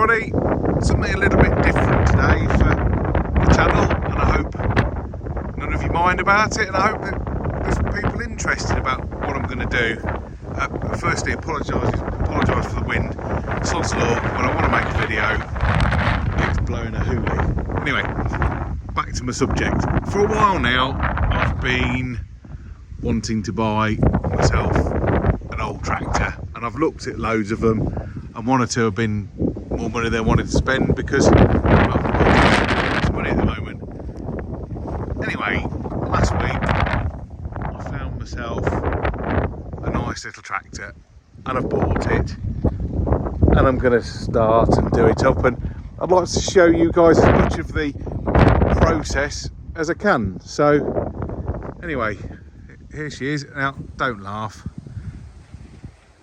everybody, something a little bit different today for the channel, and I hope none of you mind about it, and I hope that there's people interested about what I'm going to do. Firstly, apologise for the wind. Sod's law, when I want to make a video, it's blowing a hoolie. Anyway, back to my subject. For a while now, I've been wanting to buy myself an old tractor, and I've looked at loads of them, and one or two have been more money than I wanted to spend because well, I've got some money at the moment. Anyway, last week I found myself a nice little tractor, and I've bought it, and I'm going to start and do it up, and I'd like to show you guys as much of the process as I can. So anyway, here she is. Now, don't laugh.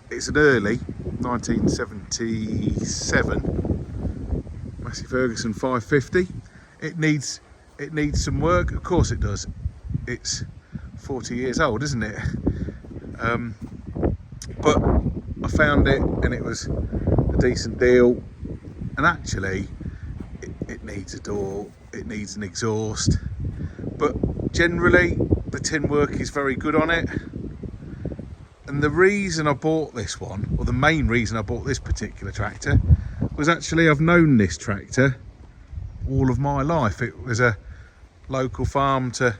It's an early 1977 Massey Ferguson 550. It needs some work. Of course it does. It's 40 years old, isn't it? But I found it, and it was a decent deal. And actually, it needs a door. It needs an exhaust. But generally, the tin work is very good on it. And the reason I bought this one, or the main reason I bought this particular tractor, was actually I've known this tractor all of my life. It was a local farm to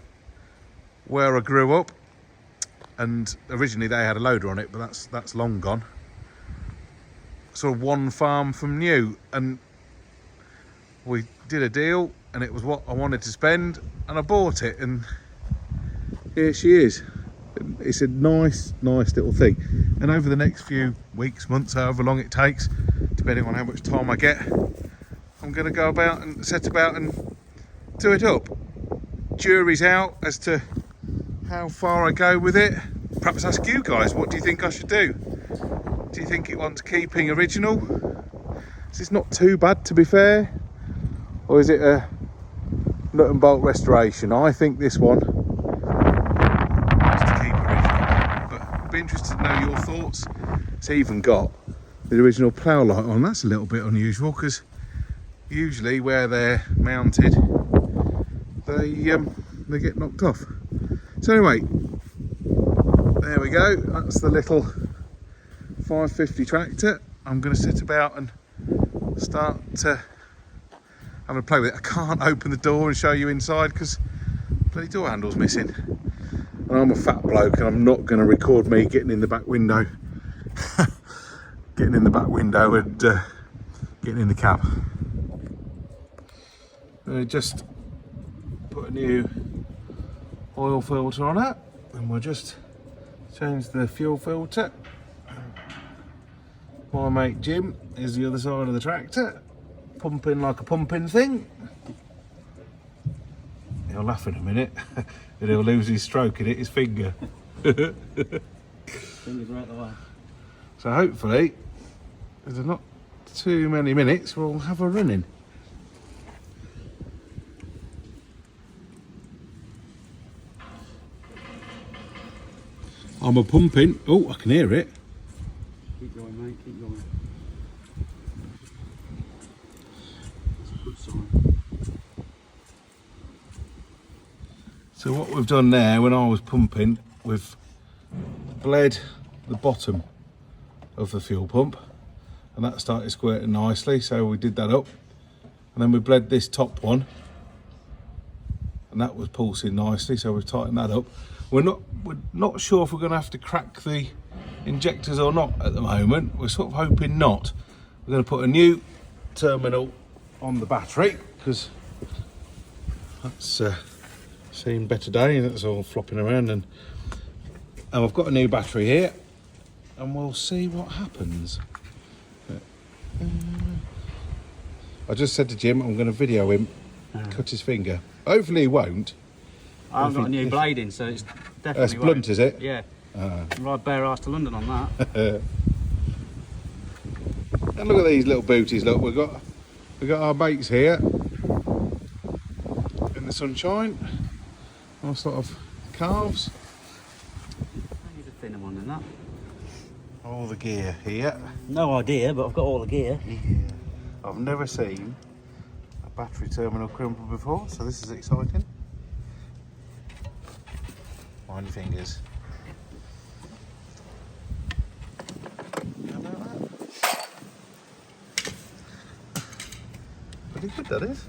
where I grew up, and originally they had a loader on it, but that's long gone. Sort of one farm from new, and we did a deal, and it was what I wanted to spend, and I bought it, and here she is. It's a nice little thing, and over the next few weeks, months, however long it takes, depending on how much time I get, I'm going to go about and set about and do it up. Jury's out as to how far I go with it. Perhaps ask you guys, what do you think I should do? Do you think it wants keeping original? Is this not too bad, to be fair? Or is it a nut and bolt restoration? I think this one be interested to know your thoughts. It's even got the original plough light on. That's a little bit unusual, because usually where they're mounted they get knocked off. So anyway, there we go. That's the little 550 tractor. I'm going to sit about and start to have a play with it. I can't open the door and show you inside because the bloody door handle's missing. And I'm a fat bloke, and I'm not going to record me getting in the back window. Getting in the back window and getting in the cab. Just put a new oil filter on it, and we'll just change the fuel filter. My mate Jim is the other side of the tractor, pumping like a pumping thing. He'll laugh in a minute, and he'll lose his stroke and hit his finger. Fingers right the way. So hopefully, if there's not too many minutes, we'll have a run in. I'm a pumping. Oh, I can hear it. Keep going, mate, keep going. That's a good sign. So what we've done there, when I was pumping, we've bled the bottom of the fuel pump, and that started squirting nicely, so we did that up, and then we bled this top one, and that was pulsing nicely, so we've tightened that up. We're not sure if we're going to have to crack the injectors or not at the moment. We're sort of hoping not. We're going to put a new terminal on the battery, because that's seen better days. That's all flopping around, and I've got a new battery here, and we'll see what happens. I just said to Jim I'm going to video him cut his finger. Hopefully he won't. I haven't got a new blade in, so it's definitely that's blunt, won't. is it? Yeah. Ride bare ass to London on that. And look at these little booties. Look, we've got our mates here in the sunshine. Our sort of calves. I need a thinner one than that. All the gear here. No idea, but I've got all the gear. Yeah. I've never seen a battery terminal crumple before, so this is exciting. Mind your fingers. How about that? Pretty good, that is.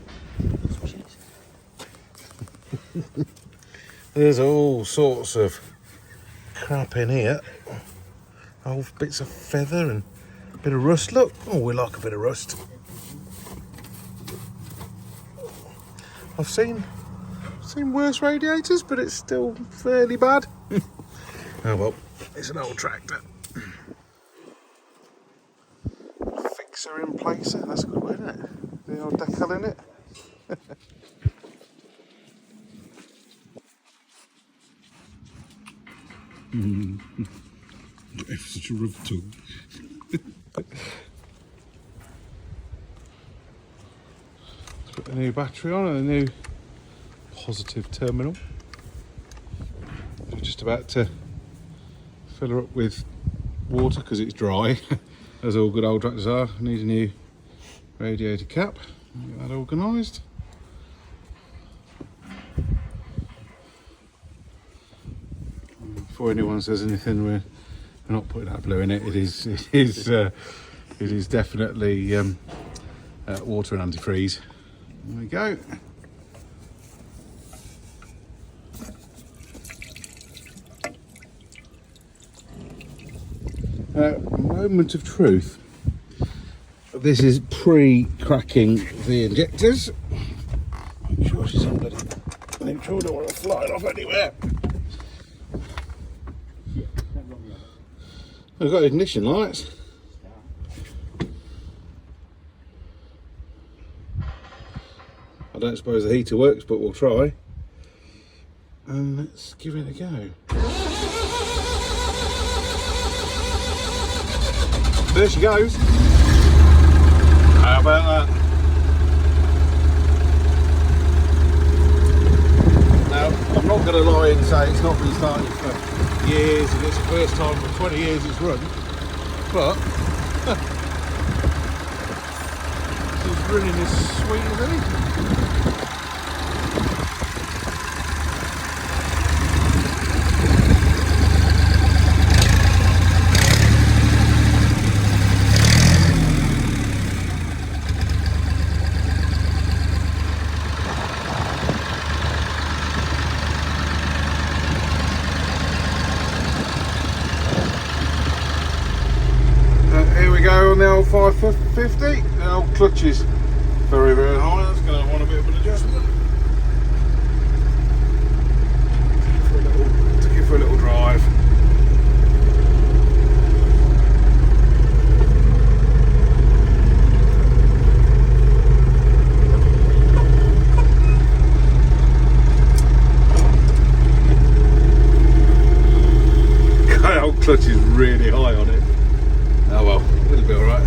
There's all sorts of crap in here. Old bits of feather and a bit of rust. Look, oh, we like a bit of rust. I've seen worse radiators, but it's still fairly bad. Oh well, it's an old tractor. Fixer in placer, that's a good word, isn't it? The old decal in it. Such a rough tool. Let's put the new battery on and a new positive terminal. I'm just about to fill her up with water because it's dry, as all good old tractors are. I need a new radiator cap. Get that organised. Before anyone says anything, we're not putting that blue in it. It is definitely water and antifreeze. There we go. Moment of truth. This is pre-cracking the injectors. Make sure she's in neutral. Don't want to fly off anywhere. I've got ignition lights. I don't suppose the heater works, but we'll try. And let's give it a go. There she goes. How about that? Now, I'm not going to lie and say it's not been started for years and it's the first time for 20 years it's run, but she's running as sweet as anything. On the old 550, the old clutch is very, very high. That's going to want a bit of an adjustment. To give her a little drive. The old clutch is really high on it. Oh well, it'll be alright.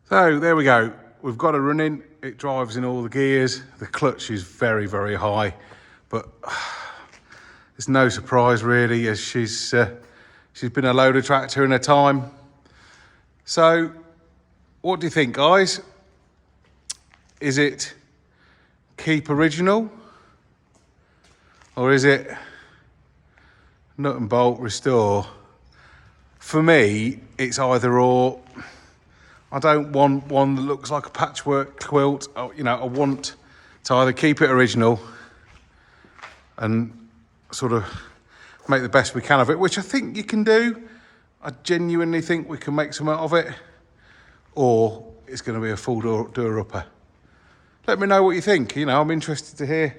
So there we go, we've got her running. It drives in all the gears. The clutch is very, very high, but it's no surprise really, as she's been a loader tractor in her time. So what do you think, guys? Is it keep original, or is it nut and bolt restore? For me, it's either or. I don't want one that looks like a patchwork quilt. You know, I want to either keep it original and sort of make the best we can of it, which I think you can do. I genuinely think we can make something of it. Or it's going to be a full doer-upper. Let me know what you think. You know, I'm interested to hear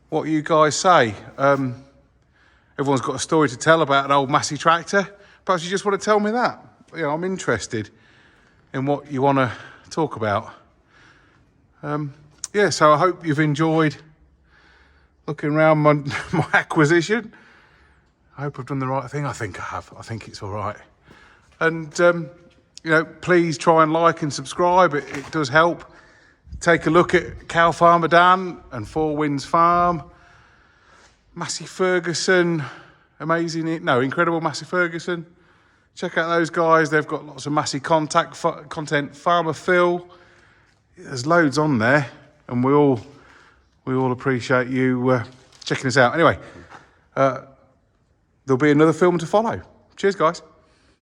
what you guys say. Everyone's got a story to tell about an old Massey tractor. Perhaps you just want to tell me that. You know, I'm interested in what you want to talk about. Yeah, so I hope you've enjoyed looking around my acquisition. I hope I've done the right thing. I think I have. I think it's all right. And you know, please try and like and subscribe. It does help take a look at Cow Farmer Dan and Four Winds Farm. Massey Ferguson, incredible Massey Ferguson. Check out those guys. They've got lots of Massey content. Farmer Phil. There's loads on there, and we all appreciate you checking us out. Anyway, there'll be another film to follow. Cheers, guys.